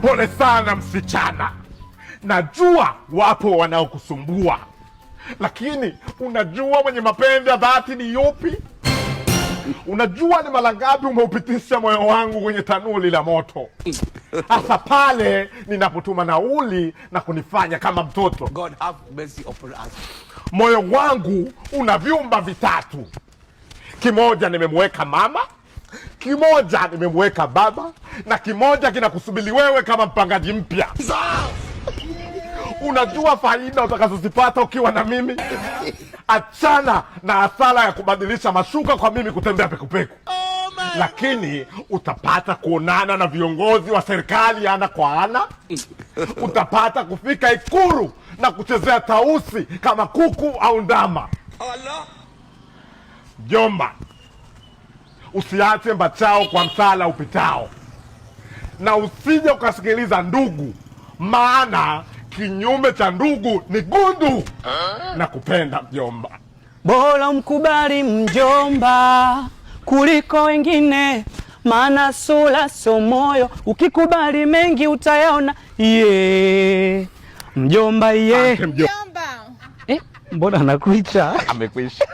Pole sana msichana, najua wapo wanaokusumbua, lakini unajua mwenye mapenzi ya dhati ni yupi? Unajua ni mara ngapi umeupitisha moyo wangu kwenye tanuli la moto, hasa pale ninapotuma nauli na kunifanya kama mtoto. God have mercy upon us. Moyo wangu una vyumba vitatu, kimoja nimemweka mama, kimoja nimemweka baba, na kimoja kinakusubiri wewe kama mpangaji mpya. Unajua faida utakazozipata ukiwa na mimi? Achana na hasara ya kubadilisha mashuka kwa mimi kutembea pekupeku. Lakini utapata kuonana na viongozi wa serikali ana kwa ana. Utapata kufika Ikulu na kuchezea tausi kama kuku au ndama. Jomba, usiache mbachao kwa msala upitao, na usije ukasikiliza ndugu, maana kinyume cha ndugu ni gundu. Na kupenda mjomba. Bora mkubali mjomba kuliko wengine, maana sura sio moyo, ukikubali mengi utayaona. Mjomba Mjomba. Mbona anakuita? Amekwisha.